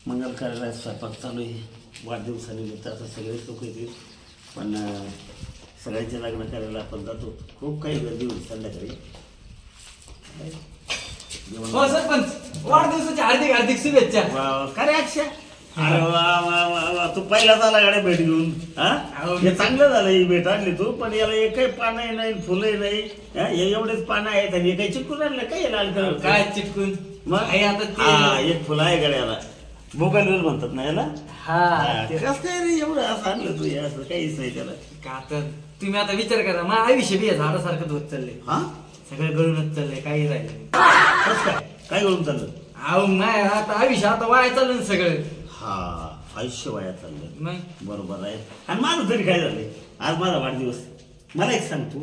मंगल कार्यालयात स्वयंपाक चालू आहे. वाढदिवसानिमित्त आता सगळेच लोक येतील, पण सगळ्यांचे लग्न करायला आपण जातो. खूप काही गर्दी होती संध्याकाळी. हो सरपंच, वाढदिवसाच्या हार्दिक हार्दिक शुभेच्छा. काय अक्षय, अरे वा वा वा वा, तू पहिलाच आला गाड्या भेट घेऊन. हा, हे चांगलं झालं ही भेट आणली तू, पण याला एकही पानं नाही, फुलं नाही. हे एवढेच पानं आहेत आणि काही चिटकून आणलं काय लाल कलर? काय चिटकून? मग आता एक फुलं आहे गड्याला, मोबाईल म्हणतात ना याला. कस काय रे एवढं असं आणलं तू? असं काहीच नाही त्याला. का तर तुम्ही आता विचार करा, मग आयुष्य बी झाडासारखं होत चाललंय. हा, सगळं गळूनच चाललंय, काही राहिलं कस काय? काय गळून चाललं? अहो नाही, आता आयुष्य आता वाया चाललं सगळं. हा, आयुष्य वाया चाललं. नाही बरोबर आहे. आणि माझं तरी काय झालंय, आज माझा वाढदिवस. मला एक सांग तू,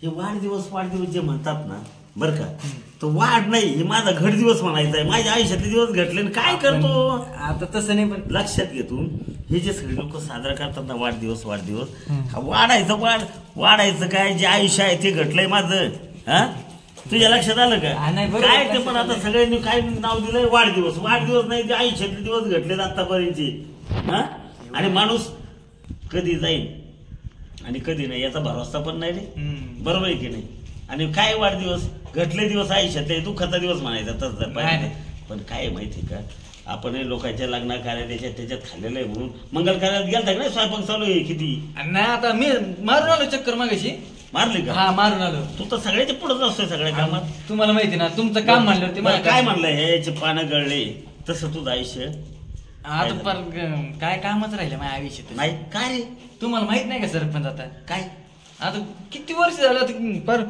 हे वाढदिवस जे म्हणतात ना, बरं का, तो वाढ नाही, हे माझा घट दिवस म्हणायचा आहे. माझ्या आयुष्यातले दिवस घटले, काय करतो आता तसं नाही. पण लक्षात घे तू, हे जे सगळे लोक साजरा करतात ना वाढदिवस, हा वाढायचं काय? जे आयुष्य आहे ते घटलंय माझं. हा, तुझ्या लक्षात आलं का? काय ते पण आता सगळ्यांनी काय नाव दिलंय वाढदिवस नाही, ते आयुष्यातले दिवस घटलेत आतापर्यंतचे. हा, आणि माणूस कधी जाईल आणि कधी नाही याचा भरोसा पण नाही रे. बरोबर आहे की नाही? आणि काय वाढदिवस घटले दिवस आयुष्यातले दुःखाचा दिवस म्हणायचा तसं पाहिजे. पण काय माहिती का, आपण लोकांच्या लग्न कार्यात त्याच्यात खाल्लेलं आहे म्हणून मंगल कार्यात गेलता का नाही? स्वयंपाक चालू आहे किती. नाही, आता मी मारून आलो चक्कर मागाशी. मारली का? हा, मारून आलो. तू तर सगळ्याच्या पुढेच असतोय सगळ्या कामात. तुम्हाला माहिती ना, तुमचं काम म्हणलं ते मला काय म्हणलं, याचे पानं गळले तसं तुझं आयुष्य आता पर काय कामच राहिलं माझ्या आयुष्यात. नाही काय रे, तुम्हाला माहित नाही का सरपंच? आता काय, आता किती वर्ष झालं पर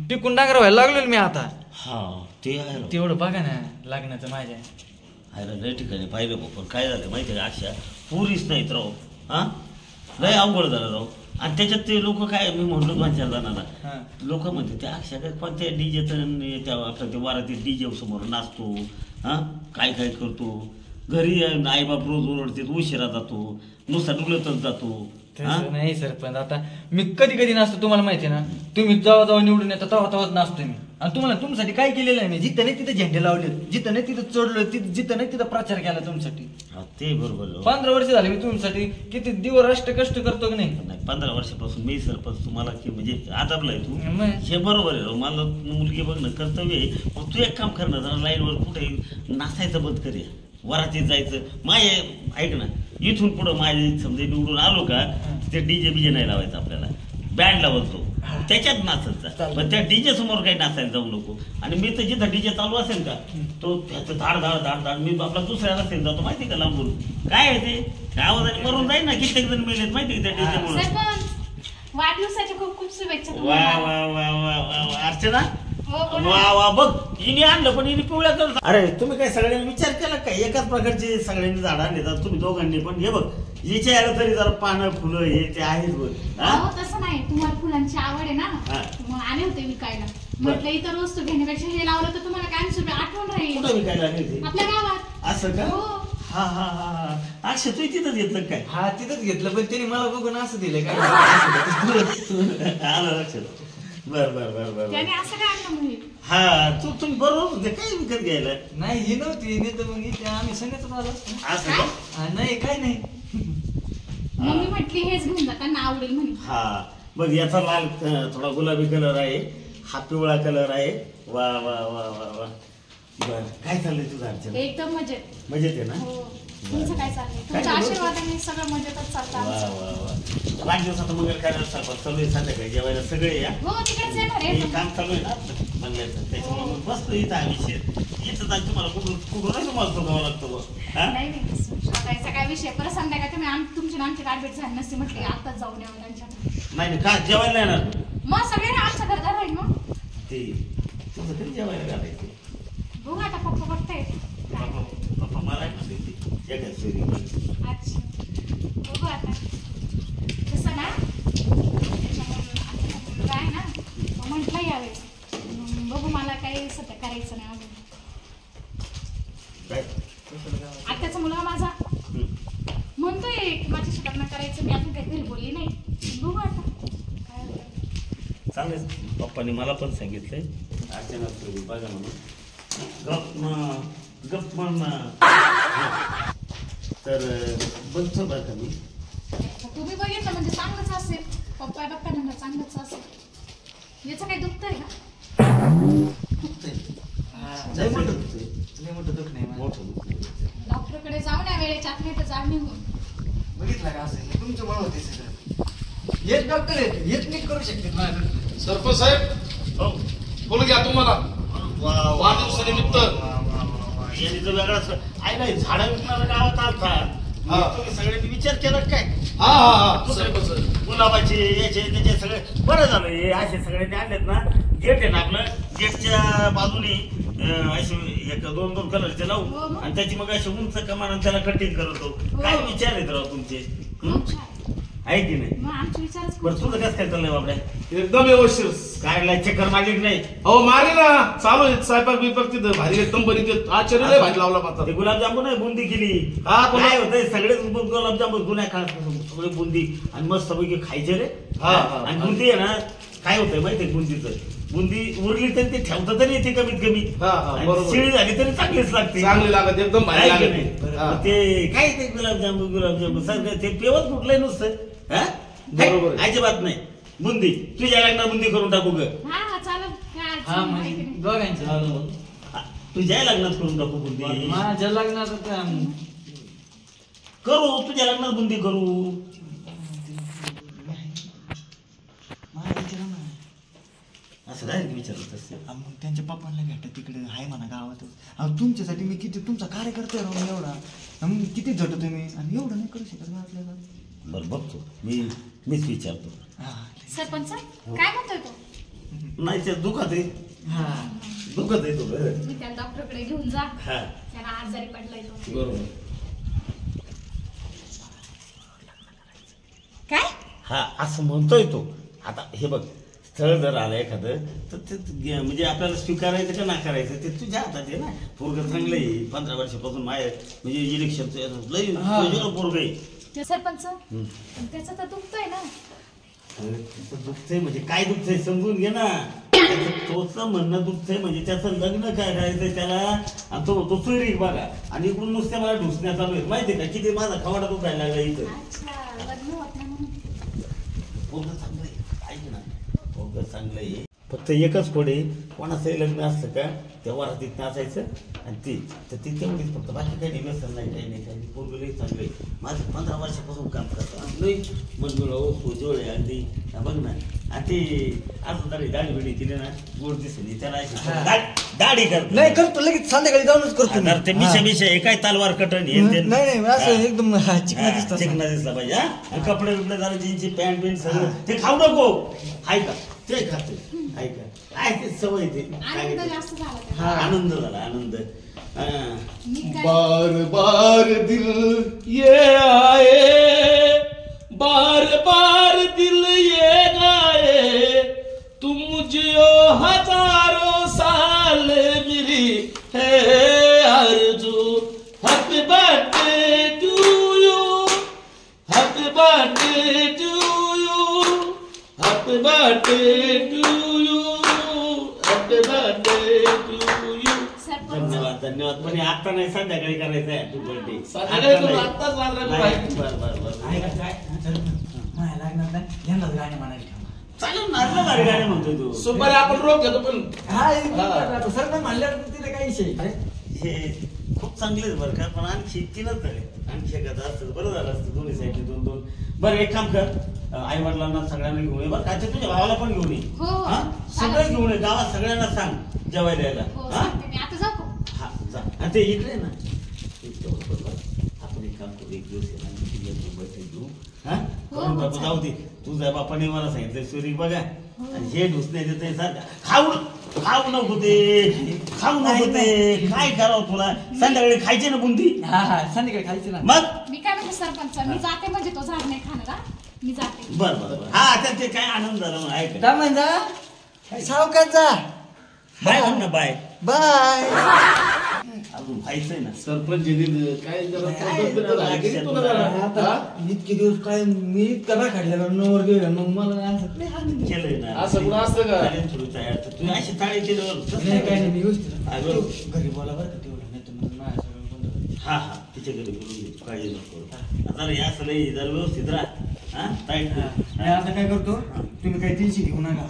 टिकून डांगर व्हायला लागलो मी आता. हा ते आहे. तेवढं बघा ना लग्नाचं माझ्या. अरे लय ठिकाणी पाहिलं बघ, पण काय झालं माहिती का, अक्षा पुरीच नाहीत राव. हा, लय अवघड झालं राव. आणि त्याच्यात ते लोक काय, मी म्हणलो माझ्या जणांना, लोक म्हणते ते अक्षा काय कोणत्या डीजे तर आपलं ते वारातील डीजे समोर नाचतो. हा, काय काय करतो घरी, आईबाप रोज ओरडते, उशिरा जातो, नुसता डुलतच जातो. नाही सरपंच, आता मी कधी कधी नाचतो. तुम्हाला माहिती ना, तुम्ही जेव्हा निवडून येता तेव्हा नाचतो मी. आणि तुम्हाला तुमच्यासाठी काय केलेलं आहे मी? जिथं नाही तिथे झेंडे लावले, जिथं नाही तिथं चढलो, जिथं नाही तिथं प्रचार केला तुमच्यासाठी. ते बरोबर. 15 वर्ष झाले मी तुमच्यासाठी किती दिवस कष्ट करतो की नाही. 15 वर्षापासून मी सरपंच तुम्हाला की म्हणजे आदरलाय तू, हे बरोबर आहे. मला मुलगी बघणं कर्तव्य आहे. मग तू एक काम कर ना, जरा लाईनवर कुठे नाचायचं बंद कर, वरातीत जायचं. माय ऐक ना, इथून पुढं माझे समजा निवडून आलो का, ते डीजे बीजे नाही लावायचं आपल्याला, बँड लावतो त्याच्यात नाचायचा. पण त्या डीजे समोर काही नाचायला जाऊ नको. आणि मी तर जिथं डीजे चालू असेल का, तो त्याचं धाड धाड धाड धाड मी आपला दुसऱ्या रस्त्याने जातो माहिती का, लांबून. काय आहे ते आवाजाने मरून जाईल ना, कित्येक जण मेलेत माहिती का त्या डीजे मुळे. वाढदिवसाच्या खूप खूप शुभेच्छा. वा वा वा वा वा अर्चना, वा वा बघ, हिने आणलं पण हिने पिवळ्या करत. अरे तुम्ही काय सगळ्यांनी विचार केला काय? एकाच प्रकारचे सगळ्यांनी झाडं आणतात तुम्ही दोघांनी पण. हे बघ, हिच्या याला तरी जरा पानं फुलं हे ते आहेत बघ. तसं नाही, तुम्हाला फुलांची आवड आहे ना, मग आले होते विकायला. म्हटलं इतर वस्तू घेण्यापेक्षा हे लावलं तर तुम्हाला कायम आठवण राहील. कुठं विकायला आले होते? आपल्या गावात. असं का? हा हा हा हा, अक्षय तू तिथंच घेतलं काय? हा, तिथंच घेतलं, पण त्यांनी मला बघून असं दिलं काय. आलं लक्षात. बर बर बर बर. त्याने असं काय आणलं म्हणजे? हा, तुम्ही बरोबर होते. काय विकत घ्यायला? नाही, ही नव्हती, नाही तर मग इथे आम्ही संगतच आलो. असं का? नाही, काय नाही. मम्मी म्हटली हेच घेऊन जा, त्यांना आवडेल म्हणे. हा बघ, याचा लाल थोडा गुलाबी कलर आहे, हा पिवळा कलर आहे. वा वा वा वा वा. बर, काय चाललंय तुझं अर्चना? एकदम मजेत. मजेत आहे ना? हो. तुमचं काय चाललंय? तुमच्या आशीर्वादाने सगळं मजेतच चालतं. वा वा वा. वाढदिवसात मंगल कार्यालय चालू आहे, संध्याकाळी जेवायला सगळे या. हो, तिकडेच येणार हे आहे. काम चालू आहे ना मंगल्याचं, त्याच्यामुळे बसतो इथं आम्ही शेत. इथं जाऊन तुम्हाला कुठून तुम्हाला बघावं लागतं. नाही नाही, शोधायचा काय विषय. परत सांगताय का तुम्ही तुमची आमची गाठभेट झाली नसती म्हटली, आताच जाऊन यावं त्यांच्याकडे. नाही का जेवायला येणार मग सगळे आमच्या घरदार राहील. मग ते तुझं तरी जेवायला घालायचं. बघू आता, पप्पा बघताय. पप्पा मला म्हणते अच्छा, बघू आता. तसं ना, काय ना, म्हटलं यावेळेस बघू, मला काही सध्या करायचं नाही अजून. आत्याचा मुलगा माझा म्हणतोय की माझ्याशी लग्न करायचं. मी अजून काही घरी बोलली नाही. बघू आता काय होतं. चालेल. पप्पाने मला पण सांगितलंय अर्चना बघा म्हणून. गप गप तर बघतो बरं का मी. तुम्ही बघितलं म्हणजे चांगलंच असेल. पप्पा म्हणलं चांगलंच असेल. याचं काही दुखतंय का? लय मोठं दुःख नाही मोठं दुःख. डॉक्टरकडे जाऊ ना वेळेच्या आत नाही तर जाग निघून. बघितलं का असं तुमचं मळ होते सगळं. हेच डॉक्टर आहेत हेच नीट करू शकते. सरपंच साहेब हो बोल घ्या तुम्हाला वाढदिवसानिमित्त यांनी तर वेगळाच आहे नाही. झाडं विकणारा गावात आलता. तुम्ही सगळ्यांनी विचार केला काय? हा हा हा सरपंच गुलाबाचे याचे त्याचे सगळे बरं झालं. हे असे सगळ्यांनी आणलेत ना. गेट आहे ना आपलं गेटच्या बाजूने असे एक 2-2 कलरचे लावू आणि त्याची मग अशी उंच कमान आणि त्याला कटिंग करतो. काय विचार आहेत राव तुमचे? खूप छान. आहे की नाही? मग आमचे विचारच बरं तुझं कसं काय चाललंय बाबड्या? एकदम व्यवस्थित. काय चक्कर मारली की नाही? अहो मारे ना चालू आहे स्वयंपाक बिपाक तिथं भारी एकदम बरी ते आचार्य लय भारी लावला पाहतात. ते गुलाबजामुन आहे बुंदी केली. हा, काय होतंय सगळेच गुलाबजामुन गुन्हा खात सगळे बुंदी आणि मस्त पैकी खायचे रे. हा, हा. आणि बुंदी आहे ना काय होतंय माहितीये बुंदीचं बुंदी उरली तरी ते ठेवता तरी येते कमीत कमी. हा, हा, आणि बरोबर. शिळी झाली तरी चांगलीच लागते. चांगली लागत एकदम भारी आहे की लागत. नाही? हा. ते काय ते गुलाबजामुन सारखं ते पेवत कुठलंय नुसतं. हा बरोबर आहे. अजिबात नाही. बुंदी तुझ्या लग्नात बुंदी करून टाकू ग. हा हा चालेल. काय अडचण हा नाही, म्हणजे आहे की नाही? दोघांचं तुझ्या लग्नात करून टाकू बुंदी. माझ्या लग्नात करू तुझ्या लग्नात बुंदी करू. असं काय विचारत असते. मग त्यांच्या पप्पांना भेटा तिकडे आहे म्हणा गावातच. अहो तुमच्यासाठी मी किती तुमचा कार्यकर्ता आहे राहून एवढा मग किती झटतो तुम्ही आणि एवढं नाही करू शकत आपल्याला. बरं बघतो मीच विचारतो. सरपंच काय म्हणतोय तो? नाही ते दुखत आहे. दुखत आहे तो. तुम्ही त्या डॉक्टरकडे घेऊन जा. हा त्याला आजारी पडलाय तो. बरोबर. काय? हा असं म्हणतोय तो. आता हे बघ स्थळ जर आलं एखादं तर ते म्हणजे आपल्याला स्वीकारायचं का नाकारायचं ते तुझ्या हातात आहे ना. पोरग चांगलं आहे. 15 वर्षापासून माय म्हणजे इलेक्शनचं लई पोरग आहे. ते सरपंच त्याचं तर दुखतोय ना. दुखतंय म्हणजे काय दुखतंय समजून घे ना. तोच म्हणणं दुखतंय म्हणजे त्याचं लग्न काय करायचंय त्याला. आणि तो म्हणतो सुरी बघा आणि इकडून नुसत्या मला ढुसण्यात चालू आहे माहितीये का किती माझा खवाडा दुखायला लागला इथं. अच्छा लग्न होत नाही म्हणून. पोरग चांगलं आहे ऐक ना. पोरग चांगलं आहे. फक्त एकच कोडे कोणाचंही लग्न असतं का त्या वरातीत नाचायचं आणि ती तेवढीच फक्त बाकी काही नाही. व्यसन नाही काही नाही पोरग लई चांगलं आहे. माझं 15 वर्षापासून काम करतं लई मनमिळव सोजवळ आहे अगदी. बघ ना आणि ती अजून तरी दाढी बिडी केली ना गोड दिसली त्याला दाढी करतो. नाही करतो लगेच संध्याकाळी जाऊनच करतो. ते मिशा हे काय तलवार कटण हे ते. नाही असं एकदम चिकना दिसतं. चिकना दिसला पाहिजे. आणि कपडे बिपडे झाले जीन्सची पॅन्ट बिंट सगळं ते खाऊ नको. हाय का ते खाते ऐका काय ते सवय ते आनंद जास्त झाला त्याला. आनंद झाला आनंद. मी काय बार बार दिल ये आए बार बार दिल ये गाए तुम जियो हजारों साल मेरी है आरज़ू. Happy birthday to you happy birthday to you happy birthday to you happy birthday to you. Sarpanch धन्यवाद पण आता नाही संध्याकाळी करायचं आहे तू बर्थडे. संध्याकाळी करू, आत्ताच वाजले पाहिजे. बरं काय माझ्या लग्नात नाही यांनाच गाणे म्हणायला ठेवा. चालेल ना भारी गाणे म्हणतोय तू. सुपारी आपण रोख घेतो पण सर म्हणल्यावर तिथे काही विषय. हे खूप चांगलेच बरं का पण आणखी 3च झाले. आणखी एखादं असतं बरं झालं असतं. दोन्ही साईडने 2-2. बरं एक काम कर आई वडिलांना सगळ्यांना घेऊन ये. बरं का तुझ्या भावाला पण घेऊन ये. हो, हा? सगळं घेऊन ये गावात सगळ्यांना सांग जेवायला यायला. हो हा सांगते मी. आता जाऊ का? हा जा. आणि ते इकडे आहे ना तेवढं बरोबर. आपण एक काम करू एक दिवस येणार बैठक घेऊ. हा करून टाकू. जाऊ दे तुझ्या बापाने मला सांगितलं सुरी बघा आणि हे ढुसणे देते सारखं खाऊ नको ते काय करावं तुला. संध्याकाळी खायची ना बुंदी. संध्याकाळी खायची ना. मग मी काय म्हणते सरपंच मी जाते म्हणजे तो झाड नाही खाणार हा. मी जाते. बरं हा आता ते काय आनंद झाला म्हणून ऐक. जा म्हणजे सावकाश जा. बाय म्हण ना बाय. बाय. अजून व्हायचंय ना. सरपंच काय जरा तब्येत झाली की नाही तुला जरा? हा? इतके दिवस काय मी इतका ना काढलेला नवर गेला मग मला असं लय आनंद झाला. केलंय ना असं कुठं असतं का? थोडी तयार तुम्ही अशी ताळी केल्यावर नाही काय नाही मी व्यवस्थित हा, बरोबर. घरी बोला बरं का तेवढं नाही तर मग माझ्या सगळं गोंधळ. हा हा तिच्या घरी बोलून घे, काळजी नको आता या सगळे जर व्यवस्थित राहा हा टाईट मी आता काय करतो तुम्ही काही टेन्शन घेऊ नका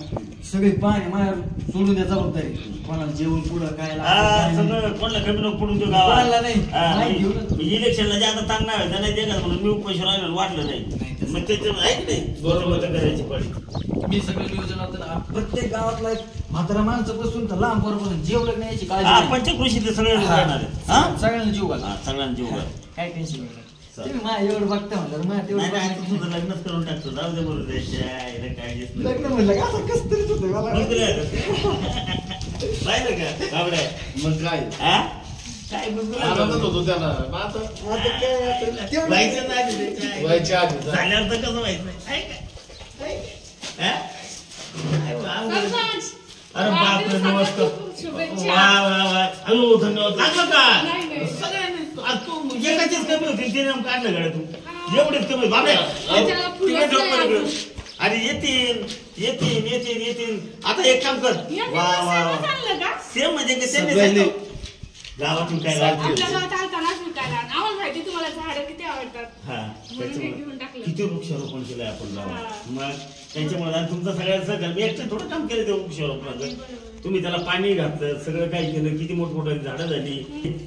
सगळे पाणी माझ्या सोडून द्या जबाबदारी कोणाला जेवण पुढं काय लागतं, सगळं कोणाला कमी नको पडून देऊ कोणाला नाही. नाही घेऊन. गावात इलेक्शनला जे आता ताण नाही व्हायचा नाही ते का म्हणून मी उपाशी राहिलो वाटलं नाही मग त्याच्यावर आहे की नाही बरोबर करायची पडी मी सगळं नियोजन होतं प्रत्येक गावातला एक म्हातारा माणसं बसून तर लांब बरोबर जेवलं नाही याची काळजी हा नाही. पंचकृषी ते सगळे राहणार आहेत हा सगळ्यांना जीव घाला हा, सगळ्यांना जीव घाल. काय टेन्शन नाही तुम्ही माझ्या एवढं बघता म्हणलं माझ्या तेवढं नाही नाही, बघायचं. तुझं लग्नच करून टाकतो जाऊ दे बरोबर काय दिसत लग्न म्हणलं का असं कसं तरीच होतं मला पाहिलं का बाबड्या मग काय हा काय गुलगुला आनंदच होतो त्याला मग आता आता काय आता तेवढं- व्हायचं नाही ते काय. व्हायच्या आधी जा. झाल्यावर तर कसं व्हायचं नाही आहे का? आहे का? हा? काय अवघड. सरपंच अरे बापरे नमस्कार शुभेच्छा. वा वा वा अयो धन्यवाद लागलं का नाही, नाही. सगळ्यांनी आज तू एकाचीच कमी होती ते नेमकं काढलं गाड्या तू एवढेच कमी बाबड्या त्याच्याला फुलंच तिकडे ठेव नाही पलीकडे. अजून. अरे येतील आता एक काम कर यांनी वा पण वा सेवा वा चाललं का? सेम म्हणजे की त्यांनी सगळ्यांनी. सांगितलं. गावातून काय आपल्या लागते गावात आलतानाच विकायला आम्हाला माहिती तुम्हाला झाडं किती आवडतात हा म्हणून हे त्याच्यामुळे घेऊन टाकलं. किती वृक्षारोपण केलंय आपण हा. गावात मग त्याच्यामुळे आणि तुमचं सगळ्यांचं सहकार्य. मी एकटं थोडं काम केलं ते वृक्षारोपणाचं तुम्ही त्याला पाणी घातलं सगळं काय केलं किती मोठमोठी झाडं झाली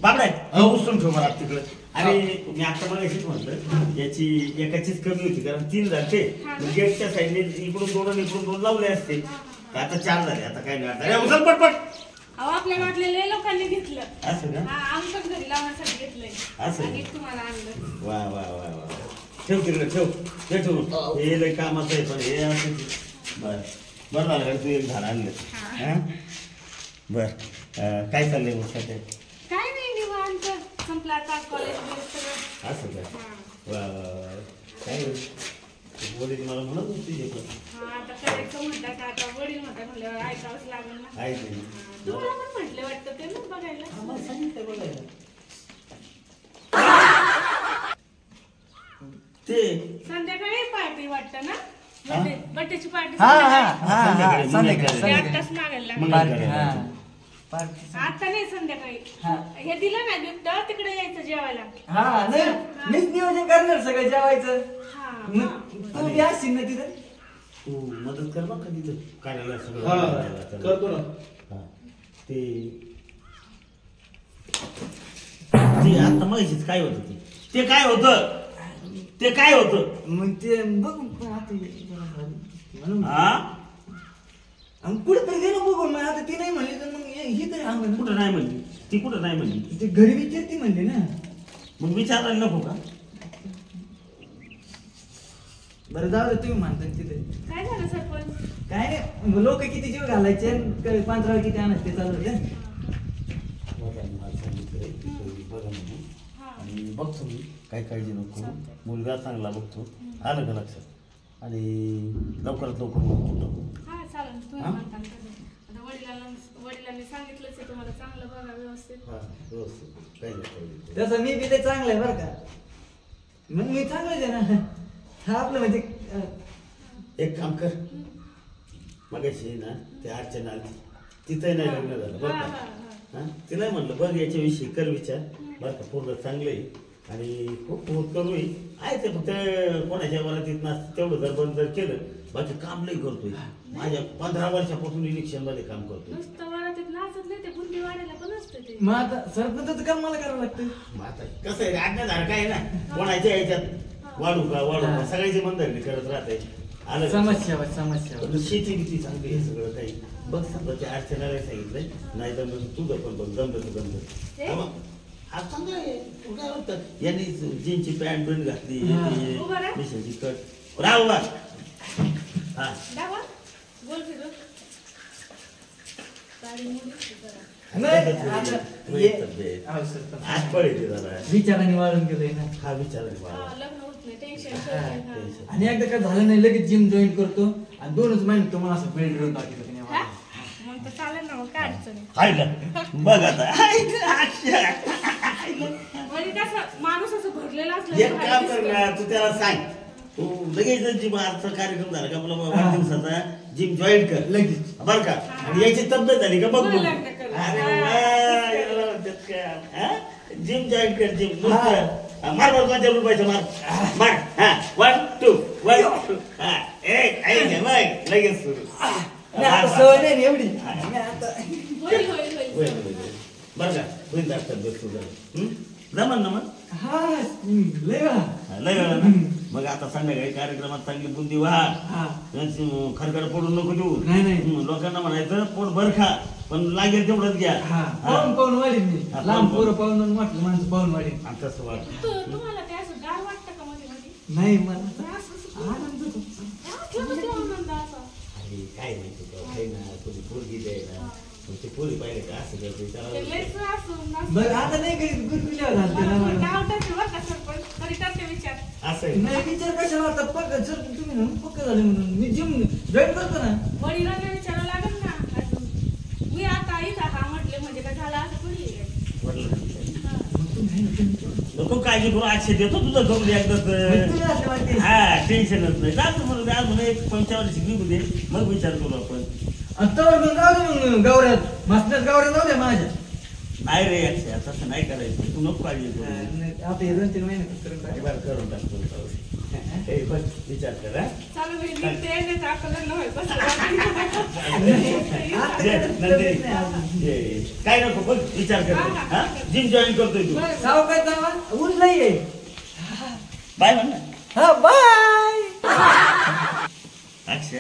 बाबड्या उचलून ठेव मला तिकडं आणि मी आता मला अशीच म्हटलं याची एकाचीच कमी होती कारण 3 झाले गेटच्या साईडने इकडून 2 आणि इकडून 2 लावले असते तर आता 4 झाले आता काय नाही आता उचल पटपट अहो आपल्या गावातल्या लय लोकांनी घेतलं असं का हा आम्ही पण घरी लावण्यासाठी घेतलंय असं? आणि तुम्हाला आणलं वा वा वा वा ठेव तिकडे ठेव ते ठेवून हे लय कामाचं आहे पण हे असं बर बरं झालं का तू एक झाड आणलं हा बर काय चाललंय मग सध्या काय नाही निवांत संपला आता कॉलेज सगळं असं का हा. वा वा वा काय वडील मला म्हणत होते तुझे पण हा, आता करायचं म्हणतात आता वडील म्हणतात म्हणल्यावर ऐकावंच लागेल ना आहे ते हा, तुम्हाला पण म्हटलं वाटतं ते ना बघायला आम्हाला सांगितलं बघायला ते संध्याकाळी पार्टी वाटतं ना बड्डेची पार्टी हा हा हा संध्याकाळी, संध्याकाळी ते आत्ताच मागायला लागलं. पार्टी हा पार्टी आता नाही संध्याकाळी हा. हे दिलं ना गिफ्ट तिकडे यायचं जेवायला हा नाही मीच नियोजन करणार सगळं जेवायचं हा मग तू बी असशील ना तिथं तू मदत कर बा कधी तर कार्यालयात सगळं हा करायला. करतो ना हा. ते आता माहितीच काय होतं ते काय होतं ते काय होतं मग ते बघू पण आता म्हणून हा कुठेतरी गेलो बघू मग आता ती नाही म्हणली तर मग ही तरी अंगण कुठं नाही म्हणली ती कुठं नाही म्हणली ते घरी विचारती म्हणली ना मग विचारायला नको का बरं जाऊ दे तुम्ही म्हणता तिथे काय झालं सरपंच काय नाही लोक किती जीव घालायचे आणि पांढरा किती आणायचे ते चालू होते बघा मला सांगितलंय, बघा म्हणून. हा आणि बघतो मी काय काळजी नको मुलगा चांगला बघतो आलं का लक्षात आणि लवकरात लवकर कुठं हा चालेल तुम्ही हा? म्हणता ना तसं. आता वडिलांनी सांगितलंच आहे तुम्हाला चांगलं बघा व्यवस्थित हा व्यवस्थित काही नाही काही तसं मी बी ते चांगलं आहे बरं का मग मी चांगलंच आहे ना हा आपलं म्हणजे एक काम कर मगाशी ना ते अर्चना आली तिथं नाही लग्न झालं बरं हा, का हा, हा तिला म्हणलं बघ याच्याविषयी कर विचार बरं का पूर्ण चांगलं आहे आणि खूप करू आहे ते फक्त कोणाच्या वरात येत नसतं तेवढं जर बंद जर केलं बाकी काम नाही करतोय माझ्या 15 वर्षापासून इलेक्शन मध्ये काम करतोय नुसतं वरातीत नाचत नाही ते बुंदी वाढायला पण असतं ते मग आता सरपंचाचं काम मला करावं लागतं मग आता कसं आहे आज्ञाधारक आहे ना कोणाच्या याच्यात वाढू का सगळ्याची मंदारणी करत राहते आलं का? समस्या पण शेती बिती चांगली आहे सगळं काही बघ समजा त्या अर्चनाला सांगितलंय नाही जमलं तर तुझं पण बघ जमलं तर जमलं हा चांगलं आहे तू काय होतं यांनी जीनची पॅन्ट बिंट घातली उभं राहा. मिशाची कट राह उभा हा दाबा बोल फिरू गाडी मुली जरा. नाही, आता तुझी तब्येत. हो, सरपंच. आज पडेल जरा विचाराने वाढून गेलोय ना हा विचार आहे हा, मला. लग्न होत नाही टेन्शन टेन्शन. आणि एकदा काय झालं नाही लगेच जिम जॉईन करतो आणि 2च महिन्यात तुम्हाला असं बेल्ट रोड दाखवतो की नाही मला. मग तर चालेल ना मग काय अडचण आहे. हाय ना बघ आता हाय ना, अच्छा. म्हणजे कसं माणूस असं भरलेला असलं एक काम कर ना तू त्याला सांग तू लगेच जिम आजचा कार्यक्रम झाला का मला वाढदिवसाचा जिम जॉईन कर लगेच बर का आणि याची तब्येत झाली का बघ मग बघ. लग्न करू. अरे हा, वा, याला म्हणतात का? हा? जिम जॉईन कर जिम मार बरं 5,000 रुपयाचं मार हा 1 2 1 2 हा एक ऐक मग लगेच सुरू सवय नाही एवढी होईल होईल होईल बरं का होईल जास्त बेस्ट तुझं जमन ना मग हा लय वेळा. लय वेळा ना मग आता संध्याकाळी कार्यक्रमात चांगली बुंदी व्हा खरखर पडून नको देऊ नाही. लोकांना म्हणायचं पोट भर खा पण लागेल तेवढंच घ्या पाहून वाढीन मी लहान पोरं पाहून मोठं माणसं पाहून वाढीन तसं वाटत तुम्हाला ते असं गार वाटतं का मध्ये मध्ये नाही मला आनंद होतो आनंद असा काय नाही तुझं काही ना तुझी पोरगी द्यायला ते पोरी पाहिजे का असं करते ते त्याला लयच असं बरं आता नाही करीत गुरगुल्यावर घालते ना मला. नाव टाकलं बरं का सरपंच तरी करते विचार असं आहे. नाही विचार कशाला आता पक्का जर तुम्ही ना पक्का झाले म्हणून मी जिम जॉईन करतो ना. वडिलांना विचारावं लागेल ना अजून मी आता इथं हा म्हटले म्हणजे काय झालं असं थोडी नको काळजी करू आठशे देतो तुझं करून एकदाच तुम्ही असं वाटते हा टेन्शनच नाही जातो म्हणून अजून एक 45 निघू दे मग विचार करू आपण आत्तावर मग जाऊ दे मग गावऱ्यात मसण्यात गावऱ्यात जाऊ दे माझ्या. नाही रे अक्षय तसं नाही करायचं तू नको काळजी करू आता हे 2-3 महिने करून टाक. बरं करून टाकतो हे बघ विचार कर हा चालू मी निघते नाही तर आता लग्न होईल बस काय नको बघ विचार कर हा जिम जॉईन करतोय तू साव काय जावा ऊन नाहीये. बाय म्हण ना हा बाय. अक्षय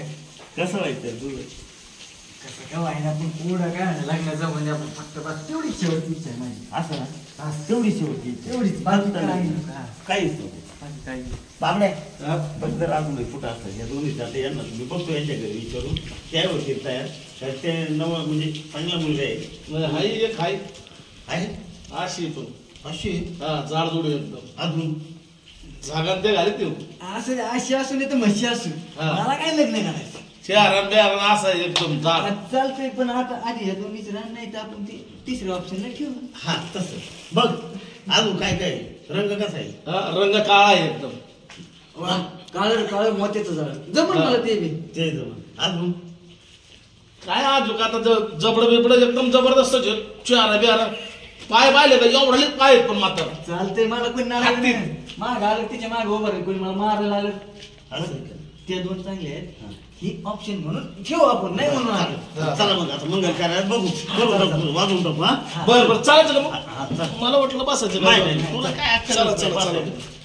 कसं व्हायचं तुझं कसं काय व्हायला पण पुढं काय म्हणलं लग्नाचं म्हणजे आपण फक्त बस तेवढी शेवटची इच्छा आहे माझी. असं ना तेवढी शेवटी तेवढीच बाकी काय नाही. हा, काहीच नको बाकी काही नाही. बाबड्या बघ जर अजून कुठं असतं या दोन्ही जाते यांना मी बघतो यांच्या घरी विचारून त्या होते तयार तर ते नवं म्हणजे चांगला मुलगा आहे हाय एक हाय आहे अशी पण अशी हा जाड जोडी एकदम अजून जागा ते घाले ते असं अशी असू नाही तर म्हशी असू हा. मला काय लग्न करायचं. शहरात बिहारात असा आहे एकदम जाड आता चालतंय पण आता आधी या दोन्हीच राहणार नाही तर आपण ते तिसऱ्या ऑप्शनला ठेवू. हा तसं बघ अजून काय काय रंग कसा आहे हा, रंग काळा आहे एकदम काळ काळ मोत्याचं झाड जमून मला ते बी. ते जमन अजून काय आज आता जबड बिबड एकदम जबरदस्त चेहरा बिहारा पाय पाहिले का एवढालेच पाय आहेत पण मात्र चालतंय मला कोणी हाती. माग आलं तिच्या माग उभं राहील कोणी मला मारायला आलं असं आहे का? ते 2 चांगले आहेत ही ऑप्शन म्हणून ठेवू आपण नाही म्हणून आलं. चला मग आता मंगल कार्यात बघू वाजवून टाकू हा बरं बरं चालायचं का हा, मग चल. मला वाटलं बसायचं नाही का? नाही तुला काय अक्कल चला नाही, चला बसायचं. चला